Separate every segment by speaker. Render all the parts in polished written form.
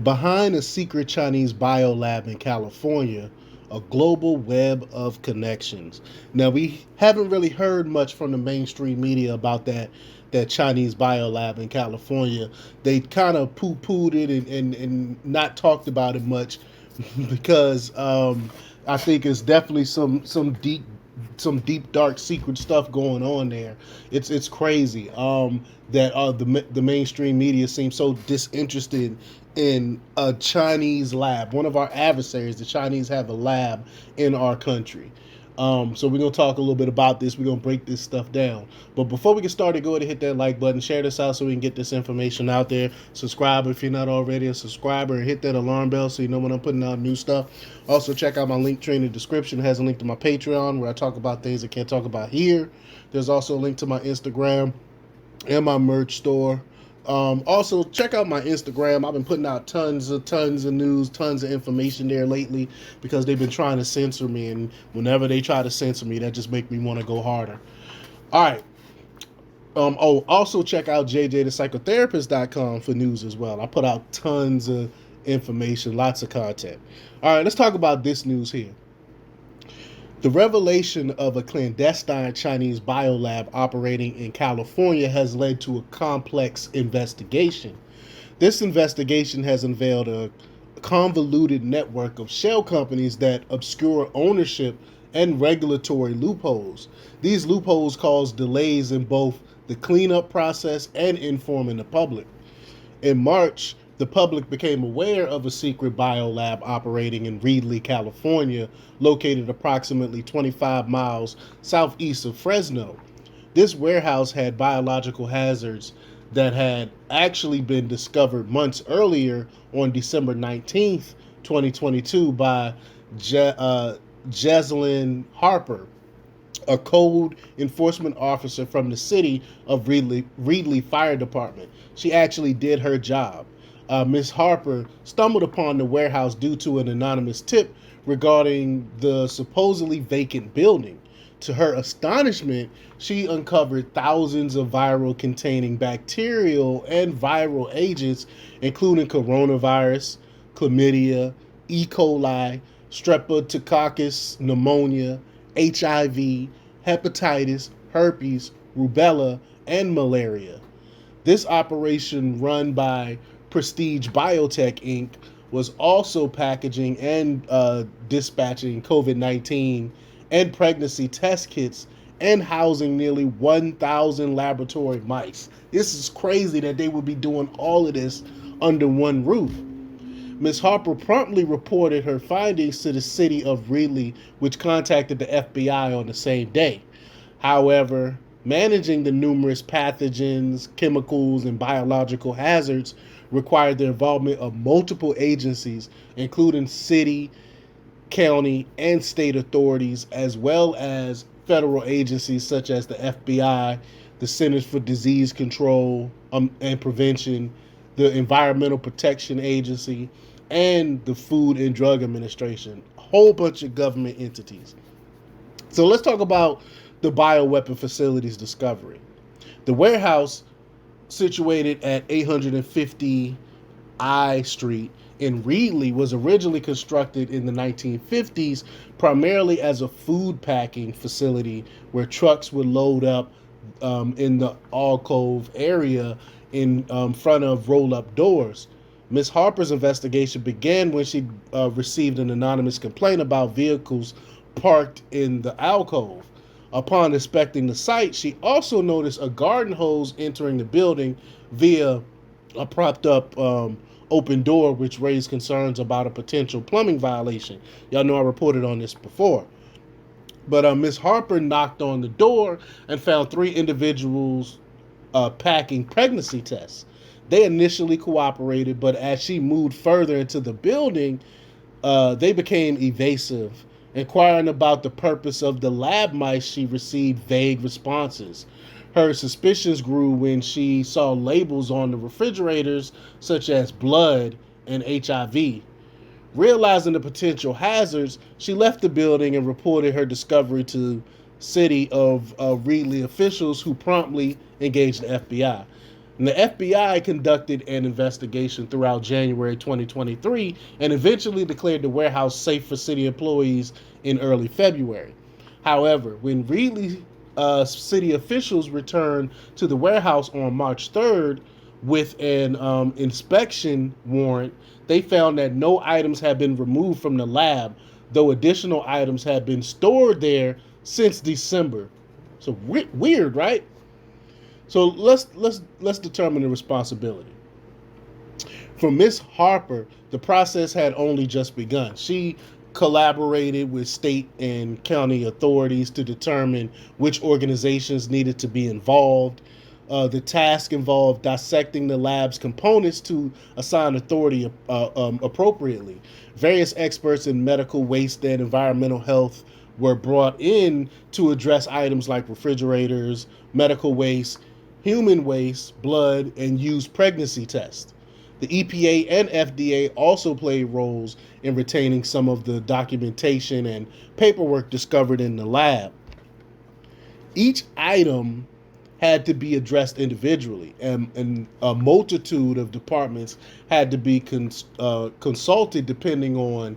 Speaker 1: Behind a secret Chinese biolab in California, a global web of connections. Now we haven't really heard much from the mainstream media about that Chinese biolab in California. They kind of poo-pooed it and not talked about it much because I think it's definitely some deep dark secret stuff going on there. It's crazy that the mainstream media seems so disinterested in a Chinese lab. One of our adversaries, the Chinese, have a lab in our country. So we're gonna talk a little bit about this. We're gonna break this stuff down. But before we get started, go ahead and hit that like button, share this out so we can get this information out there. Subscribe if you're not already a subscriber, and hit that alarm bell so you know when I'm putting out new stuff. Also, check out my link tree in the description. It has a link to my Patreon where I talk about things I can't talk about here. There's also a link to my Instagram and my merch store. Also, check out my Instagram. I've been putting out tons of news, tons of information there lately because they've been trying to censor me, and whenever they try to censor me, that just makes me want to go harder. All right. Also check out jjthepsychotherapist.com for news as well. I put out tons of information, lots of content. All right, let's talk about this news here. The revelation of a clandestine Chinese biolab operating in California has led to a complex investigation. This investigation has unveiled a convoluted network of shell companies that obscure ownership and regulatory loopholes. These loopholes cause delays in both the cleanup process and informing the public. In March, the public became aware of a secret biolab operating in Reedley, California, located approximately 25 miles southeast of Fresno. This warehouse had biological hazards that had actually been discovered months earlier on December 19th, 2022, by Jeslyn Harper, a code enforcement officer from the city of Reedley Fire Department. She actually did her job. Miss Harper stumbled upon the warehouse due to an anonymous tip regarding the supposedly vacant building. To her astonishment, she uncovered thousands of viral containing bacterial and viral agents, including coronavirus, chlamydia, E. coli, streptococcus pneumonia, HIV, hepatitis, herpes, rubella, and malaria. This operation, run by Prestige Biotech Inc., was also packaging and dispatching COVID 19 and pregnancy test kits and housing nearly 1,000 laboratory mice. This is crazy that they would be doing all of this under one roof. Ms. Harper promptly reported her findings to the city of Reedley, which contacted the FBI on the same day. However, managing the numerous pathogens, chemicals, and biological hazards required the involvement of multiple agencies, including city, county, and state authorities, as well as federal agencies such as the FBI, the Centers for Disease Control and Prevention, the Environmental Protection Agency, and the Food and Drug Administration. A whole bunch of government entities. So let's talk about the bioweapon facility's discovery. The warehouse, situated at 850 I Street in Reedley, was originally constructed in the 1950s primarily as a food packing facility where trucks would load up in the alcove area in front of roll up doors. Ms. Harper's investigation began when she received an anonymous complaint about vehicles parked in the alcove. Upon inspecting the site, she also noticed a garden hose entering the building via a propped up open door, which raised concerns about a potential plumbing violation. Y'all know I reported on this before. But Miss Harper knocked on the door and found three individuals packing pregnancy tests. They initially cooperated, but as she moved further into the building, they became evasive. Inquiring about the purpose of the lab mice, she received vague responses. Her suspicions grew when she saw labels on the refrigerators such as blood and HIV. Realizing the potential hazards, she left the building and reported her discovery to city of Reedley officials, who promptly engaged the FBI. And the FBI conducted an investigation throughout January 2023 and eventually declared the warehouse safe for city employees in early February. However, when Reedley city officials returned to the warehouse on March 3rd with an inspection warrant, they found that no items had been removed from the lab, though additional items had been stored there since December. So weird, right? So let's determine the responsibility. For Miss Harper, the process had only just begun. She collaborated with state and county authorities to determine which organizations needed to be involved. The task involved dissecting the lab's components to assign authority appropriately. Various experts in medical waste and environmental health were brought in to address items like refrigerators, medical waste, human waste, blood, and used pregnancy tests. The EPA and FDA also played roles in retaining some of the documentation and paperwork discovered in the lab. Each item had to be addressed individually, and a multitude of departments had to be consulted depending on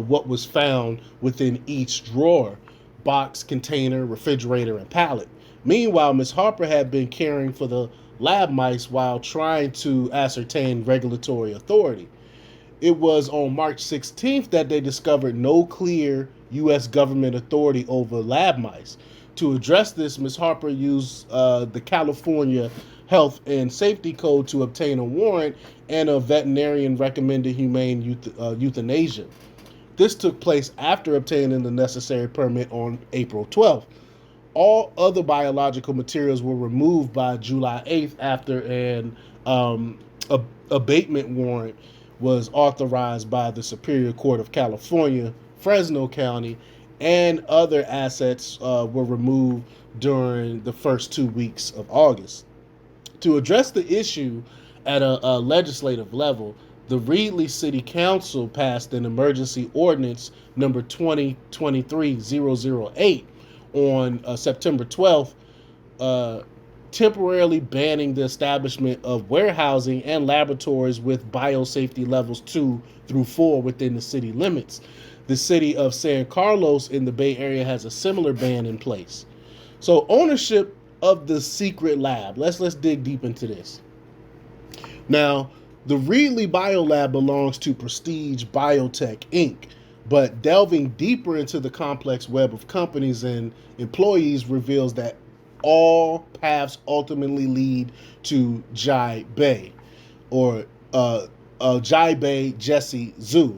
Speaker 1: what was found within each drawer, box, container, refrigerator, and pallet. Meanwhile, Ms. Harper had been caring for the lab mice while trying to ascertain regulatory authority. It was on March 16th that they discovered no clear U.S. government authority over lab mice. To address this, Ms. Harper used the California Health and Safety Code to obtain a warrant and a veterinarian recommended humane euthanasia. This took place after obtaining the necessary permit on April 12th. All other biological materials were removed by July 8th after an abatement warrant was authorized by the Superior Court of California, Fresno County, and other assets were removed during the first 2 weeks of August. To address the issue at a legislative level, the Reedley City Council passed an emergency ordinance number 2023-008 on September 12th, temporarily banning the establishment of warehousing and laboratories with biosafety levels 2 through 4 within the city limits. The city of San Carlos in the Bay Area has a similar ban in place. So ownership of the secret lab. Let's dig deep into this. Now, the Reedley Biolab belongs to Prestige Biotech Inc., but delving deeper into the complex web of companies and employees reveals that all paths ultimately lead to Jai Bei, or Jai Bei Jesse Zhu,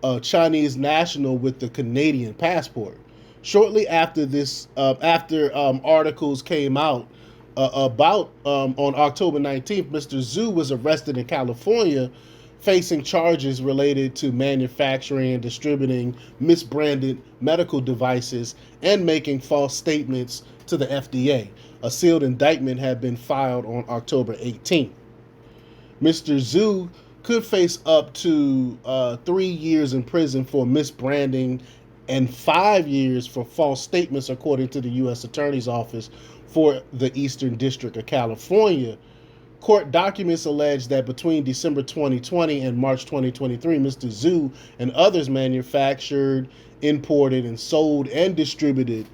Speaker 1: a Chinese national with the Canadian passport. Shortly after this, articles came out about on October 19th, Mr. Zhu was arrested in California, facing charges related to manufacturing and distributing misbranded medical devices and making false statements to the FDA. A sealed indictment had been filed on October 18th. Mr. Zhu could face up to 3 years in prison for misbranding and 5 years for false statements, according to the U.S. Attorney's Office for the Eastern District of California. Court documents allege that between December 2020 and March 2023, Mr. Zhu and others manufactured, imported, and sold and distributed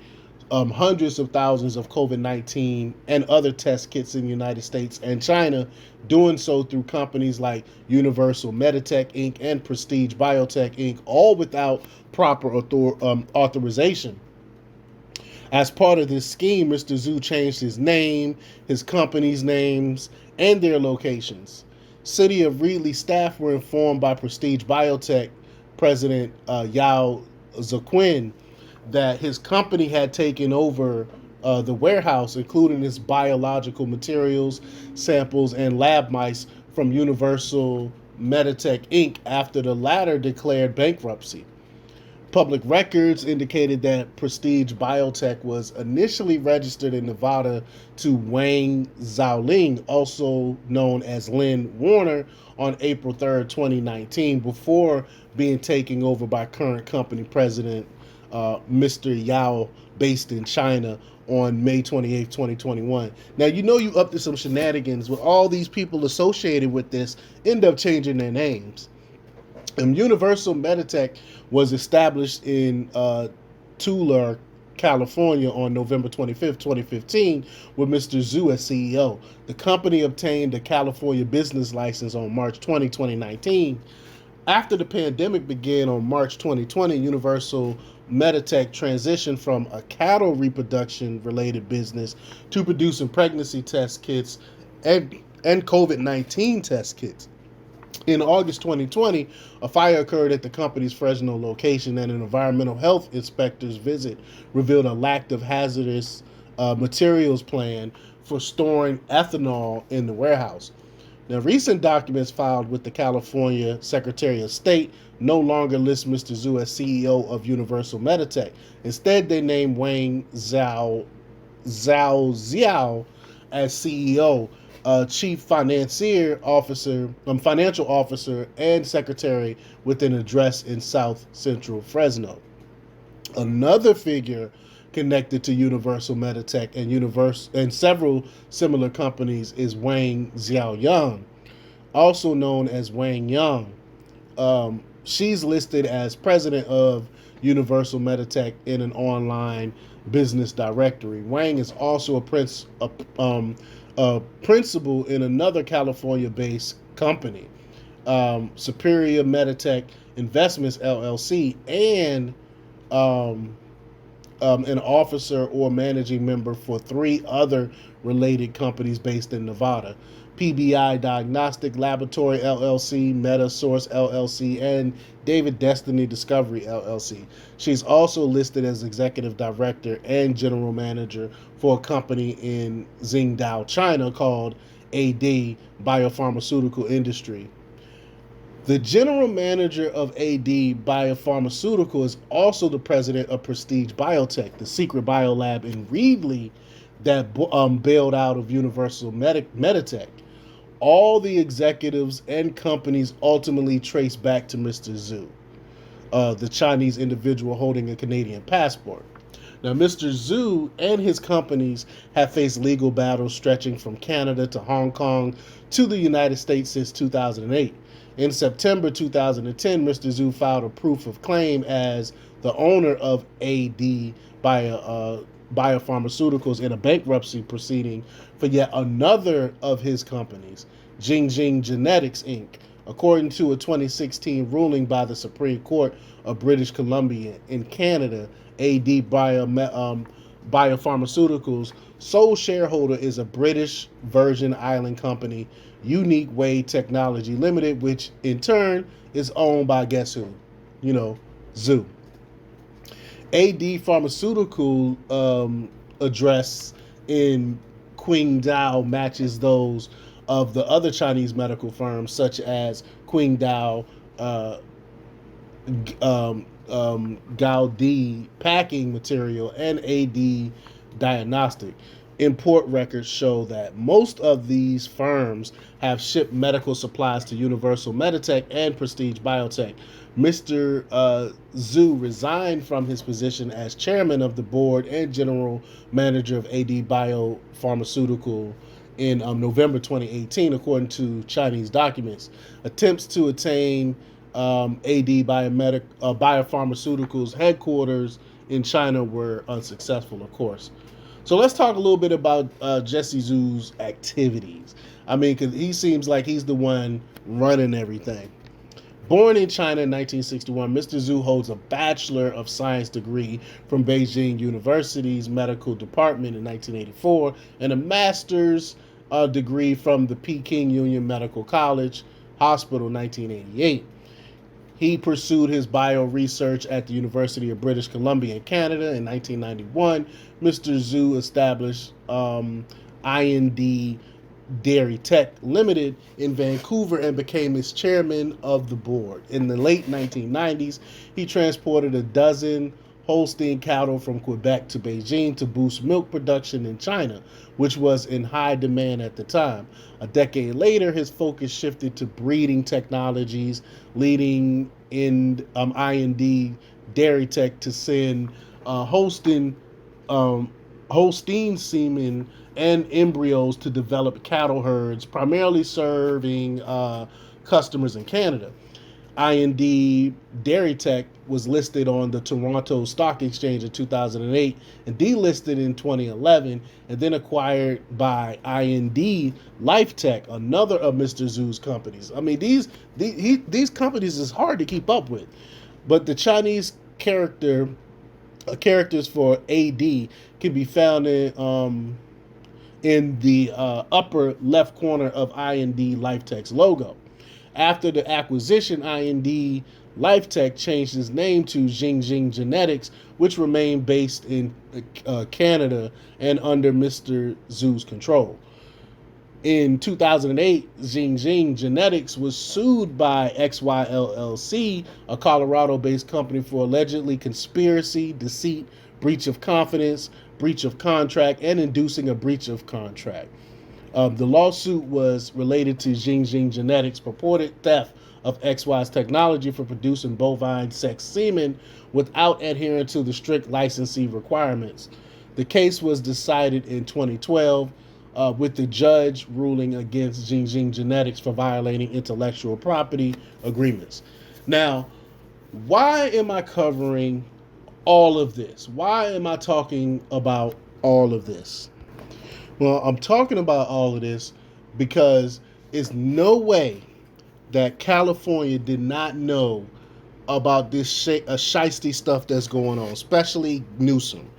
Speaker 1: hundreds of thousands of COVID-19 and other test kits in the United States and China, doing so through companies like Universal Meditech Inc. and Prestige Biotech Inc., all without proper authorization. As part of this scheme, Mr. Zhu changed his name, his company's names, and their locations. City of Reedley staff were informed by Prestige Biotech President Yao Zequin that his company had taken over the warehouse, including its biological materials, samples, and lab mice from Universal Meditech Inc. after the latter declared bankruptcy. Public records indicated that Prestige Biotech was initially registered in Nevada to Wang Xiaoling, also known as Lynn Warner, on April 3rd, 2019, before being taken over by current company president Mr. Yao, based in China, on May 28th, 2021. Now, you know you up to some shenanigans with all these people associated with this end up changing their names. Universal Meditech was established in Tulare, California on November 25th, 2015, with Mr. Zhu as CEO. The company obtained a California business license on March 20, 2019. After the pandemic began on March 2020, Universal Meditech transitioned from a cattle reproduction related business to producing pregnancy test kits and COVID 19 test kits. In August 2020, a fire occurred at the company's Fresno location, and an environmental health inspector's visit revealed a lack of hazardous materials plan for storing ethanol in the warehouse. Now, recent documents filed with the California Secretary of State no longer list Mr. Zhu as CEO of Universal Meditech. Instead, they name Wang Xiao as CEO, Chief Financial Officer, and Secretary, with an address in South Central Fresno. Another figure connected to Universal Meditech and several similar companies is Wang Xiaoyang, also known as Wang Yang. She's listed as president of Universal Meditech in an online business directory. Wang is also a principal in another California-based company, Superior Meditech Investments LLC, and um, an officer or managing member for three other related companies based in Nevada: PBI Diagnostic Laboratory LLC, MetaSource LLC, and David Destiny Discovery LLC. She's also listed as executive director and general manager for a company in Qingdao, China called AD Biopharmaceutical Industry. The general manager of AD Biopharmaceutical is also the president of Prestige Biotech, the secret biolab in Reedley that bailed out of Universal Meditech. All the executives and companies ultimately trace back to Mr. Zhu, the Chinese individual holding a Canadian passport. Now, Mr. Zhu and his companies have faced legal battles stretching from Canada to Hong Kong to the United States since 2008. In September 2010, Mr. Zhu filed a proof of claim as the owner of AD Biopharmaceuticals in a bankruptcy proceeding for yet another of his companies, Jingjing Genetics Inc. According to a 2016 ruling by the Supreme Court of British Columbia in Canada, Biopharmaceuticals' sole shareholder is a British Virgin Island company, Unique Way Technology Limited, which in turn is owned by guess who? You know, Zoo. AD Pharmaceutical address in Qingdao matches those of the other Chinese medical firms, such as Qingdao Gaudi Packing Material and AD Diagnostic. Import records show that most of these firms have shipped medical supplies to Universal Meditech and Prestige Biotech. Mr. Zhu resigned from his position as chairman of the board and general manager of AD Biopharmaceutical in November 2018, according to Chinese documents. Attempts to attain Biopharmaceuticals headquarters in China were unsuccessful, of course. So let's talk a little bit about Jesse Zhu's activities. I mean, because he seems like he's the one running everything. Born in China in 1961, Mr. Zhu holds a Bachelor of Science degree from Beijing University's Medical Department in 1984 and a Master's degree from the Peking Union Medical College Hospital in 1988. He pursued his bio research at the University of British Columbia in Canada in 1991. Mr. Zhu established IND Dairy Tech Limited in Vancouver and became its chairman of the board. In the late 1990s, he transported a dozen Holstein cattle from Quebec to Beijing to boost milk production in China, which was in high demand at the time. A decade later, his focus shifted to breeding technologies, leading in IND Dairy Tech to send Holstein Holstein semen and embryos to develop cattle herds, primarily serving customers in Canada. IND Dairy Tech was listed on the Toronto Stock Exchange in 2008 and delisted in 2011, and then acquired by IND Life Tech, another of Mr. Zhu's companies. I mean, these companies is hard to keep up with, but the Chinese characters for AD can be found in the upper left corner of IND LifeTech's logo. After the acquisition, IND LifeTech changed its name to Xing Genetics, which remained based in Canada and under Mr. Zhu's control. In 2008, Xing Genetics was sued by XYLLC, a Colorado based company, for allegedly conspiracy, deceit, breach of confidence, breach of contract, and inducing a breach of contract. The lawsuit was related to Xing Genetics' purported theft of XY's technology for producing bovine sex semen without adhering to the strict licensing requirements. The case was decided in 2012, with the judge ruling against Xing Genetics for violating intellectual property agreements. Now, why am I covering all of this? Why am I talking about all of this? Well, I'm talking about all of this because it's no way that California did not know about this shiesty stuff that's going on, especially Newsom.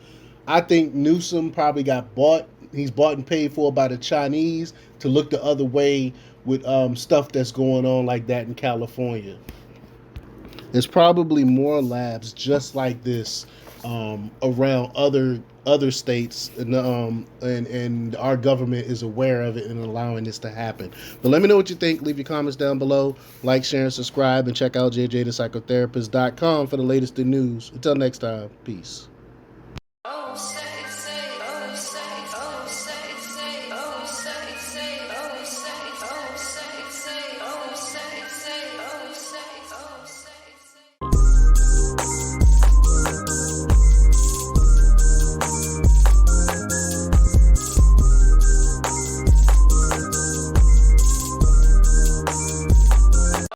Speaker 1: I think Newsom probably got bought. He's bought and paid for by the Chinese to look the other way with stuff that's going on like that in California. There's probably more labs just like this around other states, and our government is aware of it and allowing this to happen. But let me know what you think. Leave your comments down below. Like, share, and subscribe, and check out jjthepsychotherapist.com for the latest in news. Until next time, peace.